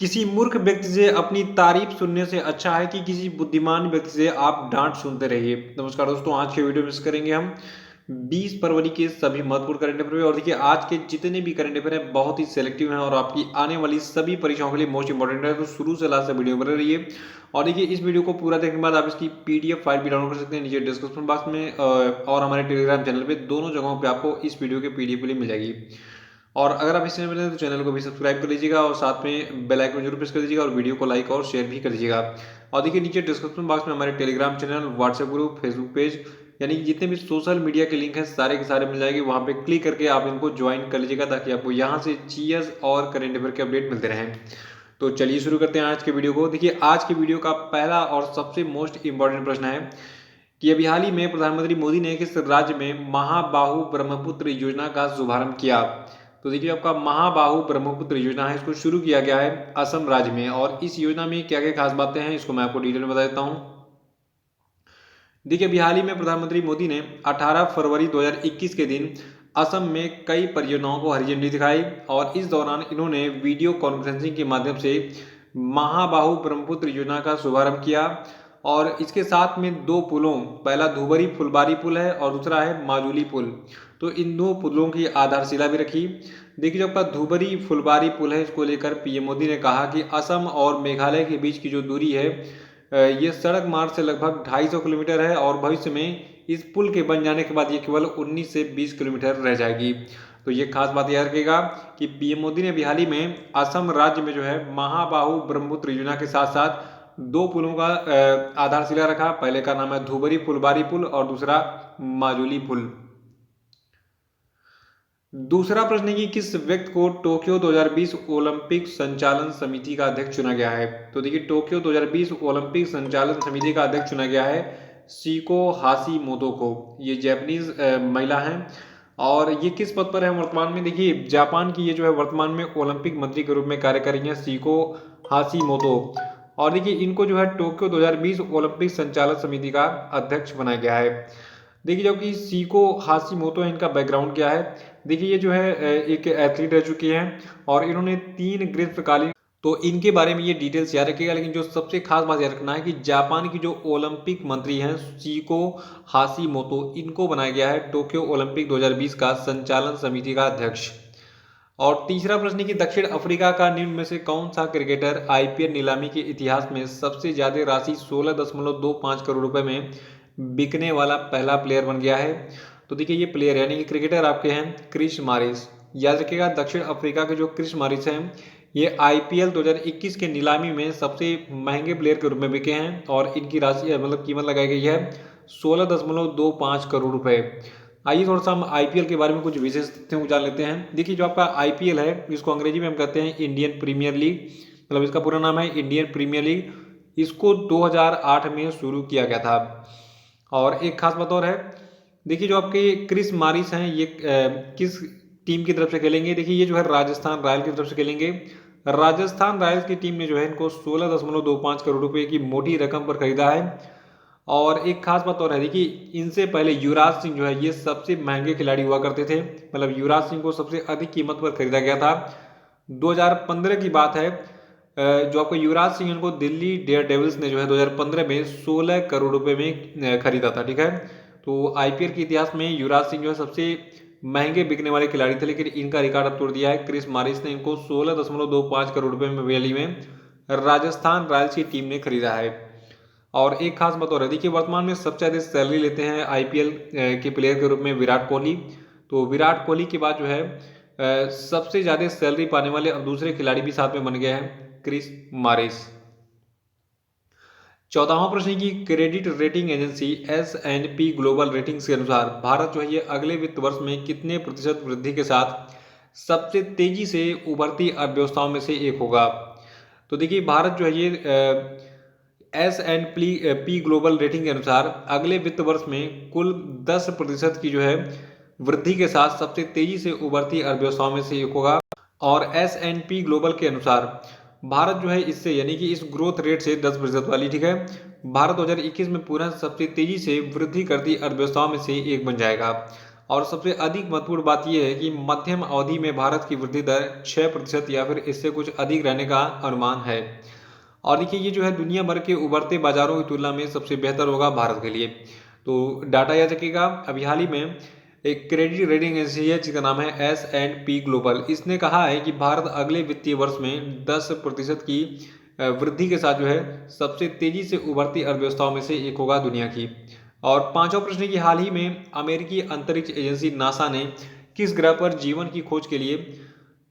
किसी मूर्ख व्यक्ति से अपनी तारीफ सुनने से अच्छा है कि किसी बुद्धिमान व्यक्ति से आप डांट सुनते रहिए। नमस्कार दोस्तों, आज के वीडियो में करेंगे हम 20 फरवरी के सभी महत्वपूर्ण करंट अफेयर। और देखिए, आज के जितने भी करंट अफेयर हैं बहुत ही सिलेक्टिव हैं और आपकी आने वाली सभी परीक्षाओं के लिए मोस्ट इंपॉर्टेंट है। तो शुरू से लास्ट तक वीडियो बने रहिए। और देखिए, इस वीडियो को पूरा देखने के बाद आप इसकी पीडीएफ फाइल भी डाउनलोड कर सकते हैं नीचे डिस्क्रिप्शन बॉक्स में, और हमारे टेलीग्राम चैनल पे दोनों जगहों पे आपको इस वीडियो के पीडीएफ के लिए मिल जाएगी। और अगर आप इस चैनल में नए हैं तो चैनल को भी सब्सक्राइब कर लीजिएगा और साथ में बेल आइकन जरूर प्रेस कर दीजिएगा और वीडियो को लाइक और शेयर भी कर दीजिएगा। और देखिए, नीचे डिस्क्रिप्शन बॉक्स में हमारे Telegram channel, WhatsApp group, Facebook page, यानी कि जितने भी सोशल मीडिया के लिंक हैं सारे के सारे मिल जाएंगे। वहां पे क्लिक करके आप इनको ज्वाइन कर लीजिएगा ताकि आपको यहाँ से जीएस और करंट अफेयर के अपडेट मिलते रहें। तो चलिए शुरू करते हैं आज के वीडियो को। देखिए, आज के वीडियो का पहला और सबसे मोस्ट इंपॉर्टेंट प्रश्न है कि अभी हाल ही में प्रधानमंत्री मोदी ने किस राज्य में महाबाहु ब्रह्मपुत्र योजना का शुभारंभ किया। तो देखिए, आपका महाबाहु ब्रह्मपुत्र योजना है, इसको शुरू किया गया है असम राज्य में। और इस योजना में क्या क्या खास बातें हैं इसको मैं आपको डिटेल में बता देता हूं। देखिए, अभी हाल ही में प्रधानमंत्री मोदी ने 18 फरवरी 2021 के दिन असम में कई परियोजनाओं को हरी झंडी दिखाई और इस दौरान इन्होंने वीडियो कॉन्फ्रेंसिंग के माध्यम से महाबाहु ब्रह्मपुत्र योजना का शुभारंभ किया। और इसके साथ में दो पुलों, पहला धुबरी फुलबारी पुल है और दूसरा है माजुली पुल, तो इन दो पुलों की आधारशिला भी रखी। देखिए, जो आपका धुबरी फुलबारी पुल है इसको लेकर पीएम मोदी ने कहा कि असम और मेघालय के बीच की जो दूरी है ये सड़क मार्ग से लगभग 250 किलोमीटर है और भविष्य में इस पुल के बन जाने के बाद ये केवल 19 से 20 किलोमीटर रह जाएगी। तो ये खास बात याद रखिएगा कि पीएम मोदी ने हाल ही में असम राज्य में जो है महाबाहु ब्रह्मपुत्र योजना के साथ साथ दो पुलों का आधारशिला रखा। पहले का नाम है धुबरी फुलबारी पुल और दूसरा माजुली पुल। दूसरा प्रश्न है कि किस व्यक्ति को टोक्यो 2020 ओलंपिक संचालन समिति का अध्यक्ष चुना गया है। तो देखिए, टोक्यो 2020 ओलंपिक संचालन समिति का अध्यक्ष चुना गया है शिको हाशिमोतो को। ये जापानीज महिला हैं और ये किस पद पर है वर्तमान में। देखिए, जापान की ये जो है वर्तमान में ओलंपिक मंत्री के रूप में कार्य कर रही हैं शिको हाशिमोतो। और देखिए, इनको जो है टोक्यो 2020 ओलंपिक संचालन समिति का अध्यक्ष बनाया गया है। देखिए, जो कि सीको हाशिमोतो है, इनका बैकग्राउंड क्या है। देखिए, ये जो है एक एथलीट रह चुकी हैं और इन्होंने 3 ग्रीष्मकालीन, तो इनके बारे में ये डिटेल्स याद रखिएगा। लेकिन जो सबसे खास बात याद रखना है कि जापान की जो ओलंपिक मंत्री हैं सीको हाशिमोतो, इनको बनाया गया है टोक्यो ओलंपिक 2020 का संचालन समिति का अध्यक्ष। और तीसरा प्रश्न है कि दक्षिण अफ्रीका का निम्न में से कौन सा क्रिकेटर आईपीएल नीलामी के इतिहास में सबसे ज्यादा राशि 16.25 करोड़ रुपए में बिकने वाला पहला प्लेयर बन गया है। तो देखिए, ये प्लेयर यानी कि क्रिकेटर आपके हैं क्रिस मॉरिस। याद रखिएगा, दक्षिण अफ्रीका के जो क्रिस मॉरिस हैं ये आईपीएल 2021 के नीलामी में सबसे महंगे प्लेयर के रूप में बिके हैं और इनकी राशि मतलब कीमत लगाई गई है 16.25 करोड़ रुपए। आइए थोड़ा सा हम आईपीएल के बारे में कुछ विशेष तथ्यों को जान लेते हैं। देखिए, जो आपका आईपीएल है इसको अंग्रेजी में हम कहते हैं इंडियन प्रीमियर लीग, मतलब इसका पूरा नाम है इंडियन प्रीमियर लीग। इसको 2008 में शुरू किया गया था। और एक खास बात और है, देखिए जो आपके क्रिस मॉरिस हैं ये किस टीम की तरफ से खेलेंगे। देखिए, ये जो है राजस्थान रॉयल की तरफ से खेलेंगे। राजस्थान रॉयल्स की टीम ने जो है इनको 16.25 करोड़ रुपए की मोटी रकम पर खरीदा है। और एक खास बात और है, देखिए इनसे पहले युवराज सिंह जो है ये सबसे महंगे खिलाड़ी हुआ करते थे, मतलब युवराज सिंह को सबसे अधिक कीमत पर खरीदा गया था। 2015 की बात है, जो आपको युवराज सिंह इनको दिल्ली डेयर डेविल्स ने जो है 2015 में 16 करोड़ रुपए में खरीदा था। ठीक है, तो आईपीएल के इतिहास में युवराज सिंह जो है सबसे महंगे बिकने वाले खिलाड़ी थे, लेकिन इनका रिकॉर्ड अब तोड़ दिया है। क्रिस मॉरिस ने इनको 16.25 करोड़ रुपए में वैल्यू में राजस्थान रॉयल्स की टीम ने खरीदा है। और एक खास बात और है, देखिए वर्तमान में सबसे ज्यादा सैलरी लेते हैं आईपीएल के प्लेयर के रूप में विराट कोहली। तो विराट कोहली के बाद जो है सबसे ज्यादा सैलरी पाने वाले अब दूसरे खिलाड़ी भी साथ में बन गए हैं क्रिस मॉरिस। 14वां प्रश्न की credit rating agency S&P global ratings के अनुसार भारत जो है ये अगले वित्त वर्ष में कितने प्रतिशत वृद्धि के साथ सबसे तेजी से उभरती अर्थव्यवस्थाओं में से एक होगा। तो देखिए, भारत जो है ये S&P ग्लोबल रेटिंग के अनुसार अगले वित्त वर्ष में कुल 10% की जो है वृद्धि के साथ सबसे तेजी से उभरती अर्थव्यवस्थाओं में से एक होगा। और S&P ग्लोबल के अनुसार भारत जो है इससे यानी कि इस ग्रोथ रेट से 10% वाली, ठीक है, भारत 2021 में पुनः सबसे तेजी से वृद्धि करती अर्थव्यवस्थाओं में से एक बन जाएगा। और सबसे अधिक महत्वपूर्ण बात यह है कि मध्यम अवधि में भारत की वृद्धि दर 6% या फिर इससे कुछ अधिक रहने का अनुमान है। और देखिए ये जो है दुनिया भर के उभरते बाजारों की तुलना में सबसे बेहतर होगा भारत के लिए। तो डाटा याद रखिएगा, अभी हाल ही में एक क्रेडिट रेटिंग एजेंसी है जिसका नाम है S&P ग्लोबल, इसने कहा है कि भारत अगले वित्तीय वर्ष में 10% की वृद्धि के साथ जो है सबसे तेजी से उभरती अर्थव्यवस्थाओं में से एक होगा दुनिया की। और पांचवा प्रश्न की हाल ही में अमेरिकी अंतरिक्ष एजेंसी नासा ने किस ग्रह पर जीवन की खोज के लिए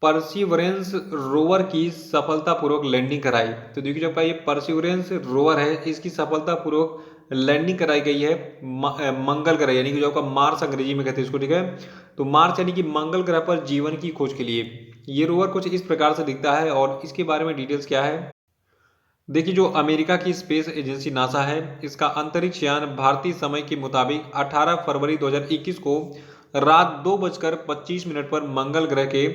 परसिवरेंस रोवर की सफलतापूर्वक लैंडिंग कराई। तो देखिए जो आपका ये परसिवरेंस रोवर है इसकी सफलतापूर्वक लैंडिंग कराई गई है मंगल ग्रह, यानी कि जो आपका मार्स अंग्रेजी में कहते हैं इसको, ठीक है। तो मार्स यानी कि मंगल ग्रह पर जीवन की खोज के लिए ये रोवर कुछ इस प्रकार से दिखता है। और इसके बारे में डिटेल्स क्या है, देखिए जो अमेरिका की स्पेस एजेंसी नासा है इसका अंतरिक्ष यान भारतीय समय के मुताबिक 18 फरवरी 2021 को रात 2:25 पर मंगल ग्रह के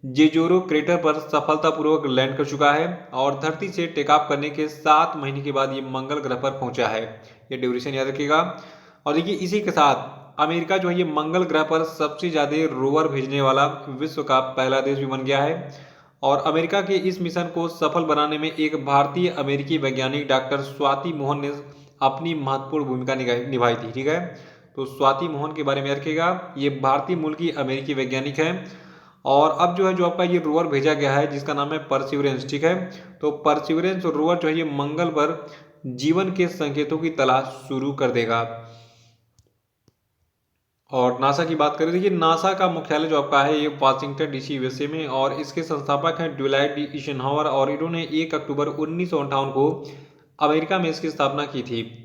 जेजोरो क्रेटर पर सफलतापूर्वक लैंड कर चुका है और धरती से टेक ऑफ करने के 7 महीने के बाद ये मंगल ग्रह पर पहुंचा है। ये ड्यूरेशन याद रखिएगा। और देखिए इसी के साथ अमेरिका जो है ये मंगल ग्रह पर सबसे ज्यादा रोवर भेजने वाला विश्व का पहला देश भी बन गया है। और अमेरिका के इस मिशन को सफल बनाने में एक भारतीय अमेरिकी वैज्ञानिक डॉक्टर स्वाति मोहन ने अपनी महत्वपूर्ण भूमिका निभाई थी, ठीक है। तो स्वाति मोहन के बारे में रखिएगा, ये भारतीय मूल की अमेरिकी वैज्ञानिक है। और अब जो है जो आपका ये रोवर भेजा गया है जिसका नाम है परसिवरेंस, ठीक है। तो परसिवरेंस रोवर जो है ये मंगल पर जीवन के संकेतों की तलाश शुरू कर देगा। और नासा की बात करें, देखिए नासा का मुख्यालय जो आपका है ये वाशिंगटन डीसी यूएसए में, और इसके संस्थापक हैं ड्यूलाइट डी ईशनहावर, और इन्होंने 1 अक्टूबर 1958 को अमेरिका में इसकी स्थापना की थी।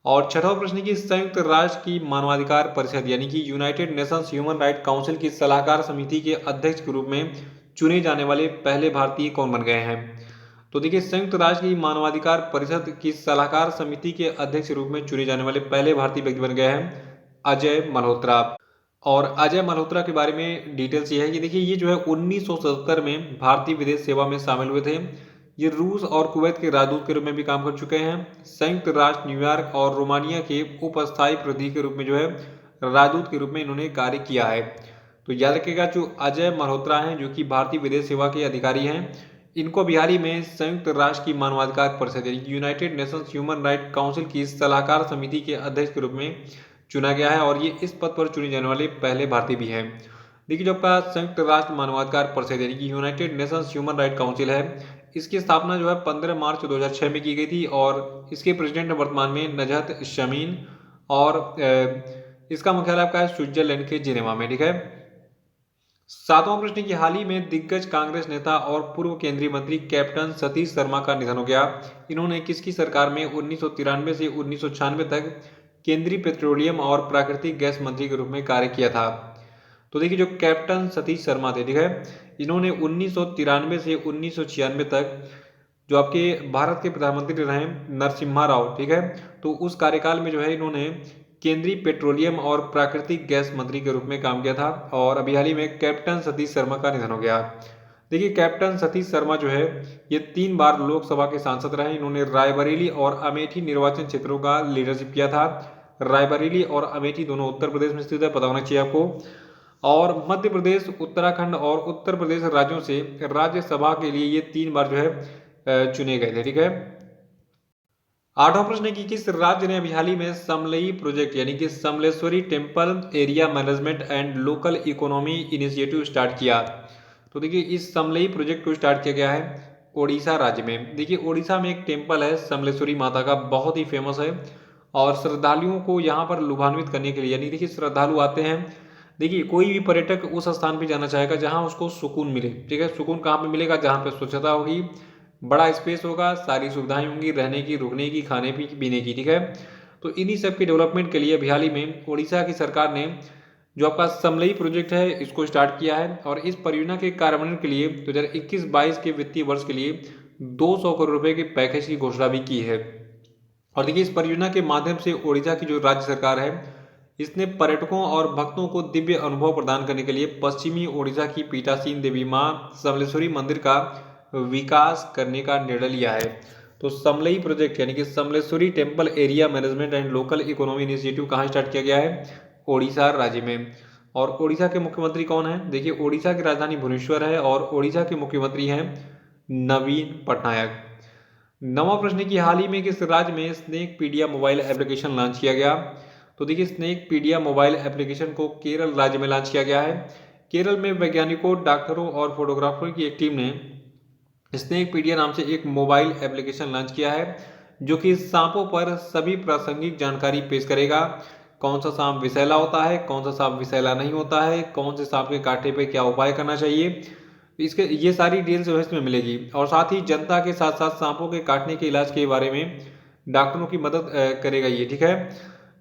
और छठा प्रश्न की संयुक्त राष्ट्र की मानवाधिकार परिषद यानी कि United Nations human right council की सलाहकार समिति के अध्यक्ष के रूप में चुने जाने वाले पहले भारतीय कौन बन गए हैं। तो देखिए संयुक्त राष्ट्र की मानवाधिकार परिषद की सलाहकार समिति के अध्यक्ष के रूप में चुने जाने वाले पहले भारतीय व्यक्ति बन गए हैं अजय मल्होत्रा। और अजय मल्होत्रा के बारे में डिटेल्स ये है कि देखिए ये जो है 1977 में भारतीय विदेश सेवा में शामिल हुए थे। ये रूस और कुवैत के राजदूत के रूप में भी काम कर चुके हैं। संयुक्त राष्ट्र न्यूयॉर्क और रोमानिया के उपस्थायी प्रतिनिधि के रूप में जो है राजदूत के रूप में इन्होंने कार्य किया है। तो याद रखिएगा जो अजय मल्होत्रा हैं जो कि भारतीय विदेश सेवा के अधिकारी हैं, इनको बिहार ही में संयुक्त राष्ट्र की मानवाधिकार परिषद यानी United Nations human right council की सलाहकार समिति के अध्यक्ष के रूप में चुना गया है, और ये इस पद पर चुने जाने वाले पहले भारतीय भी हैं। देखिए जो आपका संयुक्त राष्ट्र मानवाधिकार परिषद यानी कि United Nations human right council है, इसकी स्थापना जो है 15 मार्च 2006 में की गई थी, और इसके प्रेसिडेंट वर्तमान में नजहत शमीन, और इसका मुख्यालय आपका है स्विट्जरलैंड के जिनेवा में, ठीक है। सातवां प्रश्न की हाल ही में दिग्गज कांग्रेस नेता और पूर्व केंद्रीय मंत्री कैप्टन सतीश शर्मा का निधन हो गया। इन्होंने किसकी सरकार में 1993 से 1996 तक केंद्रीय पेट्रोलियम और प्राकृतिक गैस मंत्री के रूप में कार्य किया था। तो देखिए जो कैप्टन सतीश शर्मा थे, ठीक है, इन्होंने 1993 से 1996 तक जो आपके भारत के प्रधानमंत्री रहे नरसिम्हा राव, ठीक है, तो उस कार्यकाल में जो है इन्होंने केंद्रीय पेट्रोलियम और प्राकृतिक गैस मंत्री के रूप में काम किया था। और अभी हाल ही में कैप्टन सतीश शर्मा का निधन हो गया। देखिए कैप्टन सतीश शर्मा जो है ये 3 बार लोकसभा के सांसद रहे। इन्होंने रायबरेली और अमेठी निर्वाचन क्षेत्रों का लीडरशिप किया था। रायबरेली और अमेठी दोनों उत्तर प्रदेश में स्थित है, पता होना चाहिए आपको। और मध्य प्रदेश, उत्तराखंड और उत्तर प्रदेश राज्यों से राज्यसभा के लिए ये 3 बार जो है चुने गए थे, ठीक है। आठवां प्रश्न की किस राज्य ने अभी हाल ही में समलई प्रोजेक्ट यानी कि Samleshwari temple area management and local economy initiative start किया। तो देखिए इस समलई प्रोजेक्ट को स्टार्ट किया गया है ओडिशा राज्य में। देखिए ओडिशा में एक टेम्पल है समलेश्वरी माता का, बहुत ही फेमस है, और श्रद्धालुओं को यहाँ पर लुभान्वित करने के लिए, यानी देखिए श्रद्धालु आते हैं, देखिए कोई भी पर्यटक उस स्थान पे जाना चाहेगा जहाँ उसको सुकून मिले, ठीक है। सुकून कहाँ पे मिलेगा, जहाँ पे स्वच्छता होगी, बड़ा स्पेस होगा, सारी सुविधाएं होंगी रहने की, रुकने की, खाने पीने की, ठीक है। तो इन्हीं सब के डेवलपमेंट के लिए हाल ही में ओडिशा की सरकार ने जो आपका समलई प्रोजेक्ट है इसको स्टार्ट किया है, और इस परियोजना के कार्यान्वयन के लिए 2021-22 के वित्तीय वर्ष के लिए 200 करोड़ रुपए के पैकेज की घोषणा भी की है। और देखिए इस परियोजना के माध्यम से ओडिशा की जो राज्य सरकार है इसने पर्यटकों और भक्तों को दिव्य अनुभव प्रदान करने के लिए पश्चिमी ओडिशा की पीठासीन देवी मां समलेश्वरी मंदिर का विकास करने का निर्णय लिया है। तो समलई प्रोजेक्ट यानी कि Samleshwari temple area management and local economy initiative कहाँ स्टार्ट किया गया है, ओडिशा राज्य में। और ओडिशा के मुख्यमंत्री कौन है? देखिए ओडिशा की राजधानी भुवनेश्वर है और ओडिशा के मुख्यमंत्री हैं नवीन पटनायक। नवा प्रश्न की हाल ही में किस राज्य में स्नेक पीडिया मोबाइल एप्लीकेशन लॉन्च किया गया? तो देखिए स्नेक पीडिया मोबाइल एप्लीकेशन को केरल राज्य में लॉन्च किया गया है। केरल में वैज्ञानिकों, डॉक्टरों और फोटोग्राफरों की एक टीम ने स्नेक पीडिया नाम से एक मोबाइल एप्लीकेशन लॉन्च किया है जो कि सांपों पर सभी प्रासंगिक जानकारी पेश करेगा। कौन सा सांप विषैला होता है, कौन सा सांप विषैला नहीं होता है, कौन से सांप के कांटे पे क्या उपाय करना चाहिए, इसके ये सारी डिटेल्स जो है इसमें मिलेगी। और साथ ही जनता के साथ साथ सांपों के काटने के इलाज के बारे में डॉक्टरों की मदद करेगा ये, ठीक है।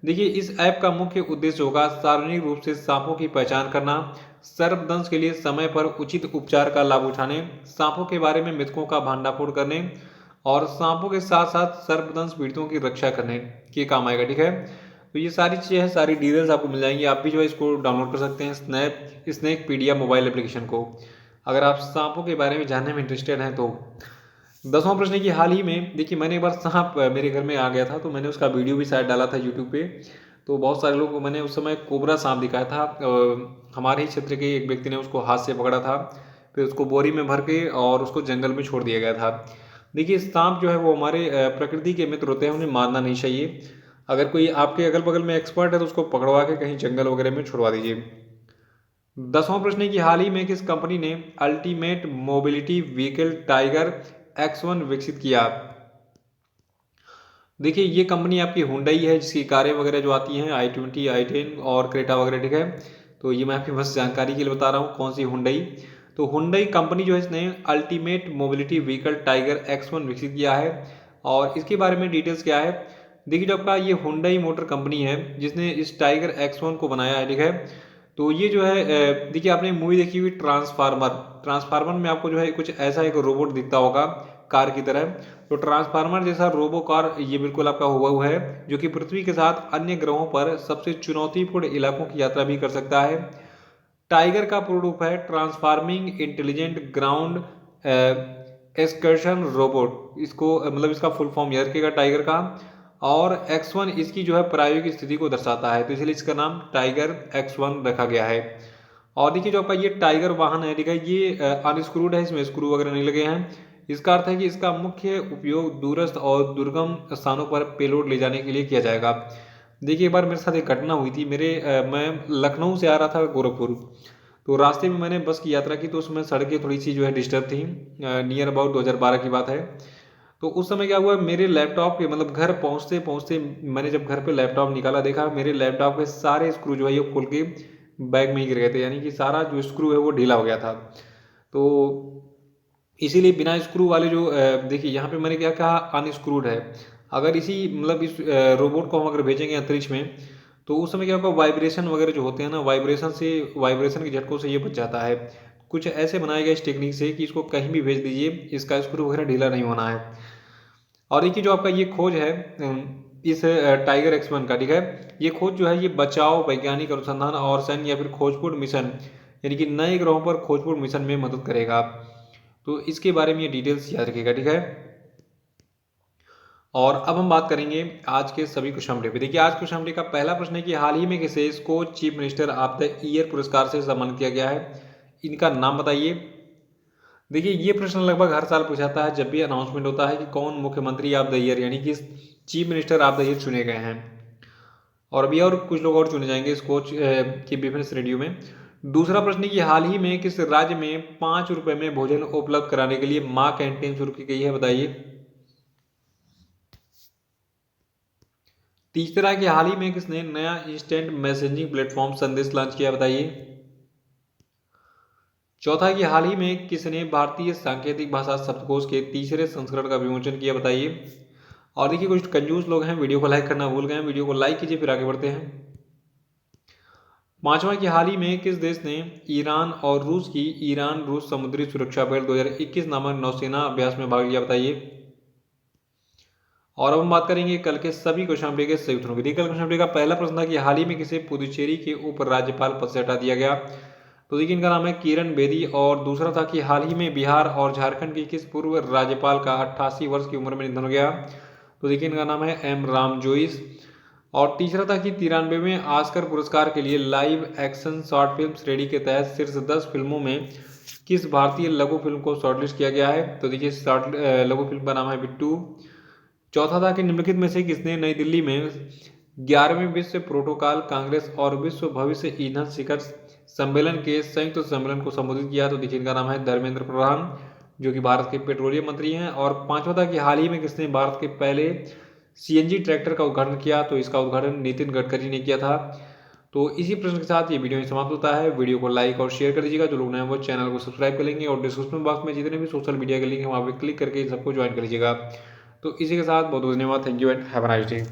देखिए इस ऐप का मुख्य उद्देश्य होगा सार्वजनिक रूप से सांपों की पहचान करना, सर्पदंश के लिए समय पर उचित उपचार का लाभ उठाने, सांपों के बारे में मिथकों का भंडाफोड़ करने और सांपों के साथ साथ सर्पदंश पीड़ितों की रक्षा करने के काम आएगा, ठीक है। तो ये सारी चीज़ें हैं, सारी डिटेल्स आपको मिल जाएंगी। आप भी जो है इसको डाउनलोड कर सकते हैं स्नेक पीडिया मोबाइल एप्लीकेशन को, अगर आप सांपों के बारे में जानने में इंटरेस्टेड हैं तो। 10वां प्रश्न की हाल ही में देखिए मैंने एक बार सांप मेरे घर में आ गया था तो मैंने उसका वीडियो भी शायद डाला था यूट्यूब पे। तो बहुत सारे लोग को मैंने उस समय कोबरा सांप दिखाया था। हमारे ही क्षेत्र के एक व्यक्ति ने उसको हाथ से पकड़ा था, फिर उसको बोरी में भर के और उसको जंगल में छोड़ दिया गया था। देखिए सांप जो है वो हमारे प्रकृति के मित्र होते हैं, उन्हें मारना नहीं चाहिए। अगर कोई आपके अगल बगल में एक्सपर्ट है तो उसको पकड़वा के कहीं जंगल वगैरह में छुड़वा दीजिए। 10वां प्रश्न की हाल ही में किस कंपनी ने ultimate mobility vehicle tiger X1 विकसित किया? देखिए ये कंपनी आपकी हुंडई है जिसकी कारें वगैरह जो आती हैं i20, i10 और क्रेटा वगैरह, ठीक है। तो ये मैं आपकी बस जानकारी के लिए बता रहा हूँ कौन सी हुंडई। तो हुंडई कंपनी जो है इसने ultimate mobility vehicle tiger X1 विकसित किया है। और इसके बारे में डिटेल्स क्या है, देखिए जो आपका ये हुंडई मोटर कंपनी है जिसने इस टाइगर X1 को बनाया है, ठीक है। तो ये जो है देखिए आपने मूवी देखी हुई ट्रांसफार्मर, ट्रांसफार्मर में आपको जो है कुछ ऐसा एक रोबोट दिखता होगा कार की तरह। तो ट्रांसफार्मर जैसा रोबो कार ये बिल्कुल आपका हुबहू है जो कि पृथ्वी के साथ अन्य ग्रहों पर सबसे चुनौतीपूर्ण इलाकों की यात्रा भी कर सकता है। टाइगर का पूर्ण रूप है transforming intelligent ground excursion robot, इसको मतलब इसका फुल फॉर्म याद रखिएगा टाइगर का। और X1 इसकी जो है प्रायोगिक स्थिति को दर्शाता है, तो इसलिए इसका नाम टाइगर X1 रखा गया है। और देखिए जो आपका ये टाइगर वाहन है, ठीक है, ये अनस्क्रूड है, इसमें स्क्रू वगैरह नहीं लगे हैं। इसका अर्थ है कि इसका मुख्य उपयोग दूरस्थ और दुर्गम स्थानों पर पेलोड ले जाने के लिए किया जाएगा। देखिए एक बार मेरे साथ एक घटना हुई थी। मैं लखनऊ से आ रहा था गोरखपुर, तो रास्ते में मैंने बस की यात्रा की तो उसमें सड़कें थोड़ी सी जो है डिस्टर्ब थी। नियर अबाउट 2012 की बात है। तो उस समय क्या हुआ, मेरे लैपटॉप के मतलब घर पहुंचते पहुंचते मैंने जब घर पे लैपटॉप निकाला, देखा मेरे लैपटॉप के सारे स्क्रू जो है ये खोल के बैग में ही गिर गए थे, यानी कि सारा जो स्क्रू है वो ढीला हो गया था। तो इसीलिए बिना स्क्रू वाले जो देखिए यहाँ पे मैंने क्या कहा, अनस्क्रूड है। अगर इसी मतलब इस रोबोट को हम अगर भेजेंगे अंतरिक्ष में तो उस समय क्या होगा, वाइब्रेशन वगैरह जो होते हैं ना, वाइब्रेशन के झटकों से ये बच जाता है। कुछ ऐसे बनाया गया इस टेक्निक से कि इसको कहीं भी भेज दीजिए, इसका स्क्रू वगैरह ढीला नहीं होना है। और देखिए जो आपका ये खोज है इस टाइगर X1 का, ठीक है, ये खोज जो है ये बचाव, वैज्ञानिक अनुसंधान और सैन्य या फिर खोजपूर्ण मिशन यानी कि नए ग्रहों पर खोजपूर्ण मिशन में मदद करेगा। तो इसके बारे में ये डिटेल्स याद रखिएगा, ठीक है। और अब हम बात करेंगे आज के सभी क्वेश्चन पे। देखिए आज क्वेश्चन का पहला प्रश्न है कि हाल ही में किसे इसको chief minister of the year पुरस्कार से सम्मानित किया गया है, इनका नाम बताइए। देखिए ये प्रश्न लगभग हर साल पूछाता है जब भी अनाउंसमेंट होता है कि कौन मुख्यमंत्री ऑफ द ईयर यानी कि chief minister of the year चुने गए हैं। और अभी और कुछ लोग और चुने जाएंगे इस कोच की विभिन्न श्रेणियों में। दूसरा प्रश्न कि हाल ही में किस राज्य में 5 रुपए में भोजन उपलब्ध कराने के लिए माँ कैंटीन शुरू की गई है, बताइए। तीसरा कि हाल ही में किसने नया इंस्टेंट मैसेजिंग प्लेटफॉर्म संदेश लॉन्च किया, बताइए। चौथा कि हाल ही में किसने भारतीय सांकेतिक भाषा शब्दकोश के तीसरे संस्करण का विमोचन किया, बताइए। और देखिए कुछ कंजूस लोग हैं, वीडियो को लाइक करना भूल गए हैं, वीडियो को लाइक कीजिए फिर आगे बढ़ते हैं। पांचवा कि हाल ही में किस देश ने ईरान और रूस की ईरान रूस समुद्री सुरक्षा बल 2021 नामक नौसेना अभ्यास में भाग लिया, बताइए। और अब हम बात करेंगे कल के सभी क्वेश्चन के सही उत्तरों की। कल क्वेश्चन का पहला प्रश्न था कि हाल ही में किसे पुदुचेरी के उपराज्यपाल पद से हटा दिया गया, तो देखिए इनका नाम है किरण बेदी। और दूसरा था कि हाल ही में बिहार और झारखंड की किस पूर्व राज्यपाल का 88 वर्ष की उम्र में निधन हो गया, तो देखिए इनका नाम है M राम जोइस। और तीसरा था कि 93वें ऑस्कर पुरस्कार के लिए लाइव एक्शन शॉर्ट फिल्म श्रेणी के तहत शीर्ष 10 फिल्मों में किस भारतीय लघु फिल्म को शॉर्टलिस्ट किया गया है। तो देखिए लघु फिल्म का नाम है बिट्टू। चौथा था कि निम्नलिखित में से किसने नई दिल्ली में 11वें विश्व प्रोटोकॉल कांग्रेस और विश्व भविष्य ईंधन शिखर सम्मेलन के संयुक्त सम्मेलन को संबोधित किया। तो देखिए इनका नाम है धर्मेंद्र प्रधान, जो कि भारत के पेट्रोलियम मंत्री हैं। और पांचवा था कि हाल ही में किसने भारत के पहले सीएनजी ट्रैक्टर का उद्घाटन किया। तो इसका उद्घाटन नितिन गडकरी ने किया था। तो इसी प्रश्न के साथ ये वीडियो समाप्त होता है। वीडियो को लाइक और शेयर कर दीजिएगा। जो लोग नए हैं वो चैनल को सब्सक्राइब कर लेंगे और डिस्क्रिप्शन बॉक्स में जितने भी सोशल मीडिया के लिंक है वहाँ पे क्लिक करके इन सबको ज्वाइन कर लीजिएगा। तो इसी के साथ बहुत बहुत धन्यवाद। Thank you and have a nice day.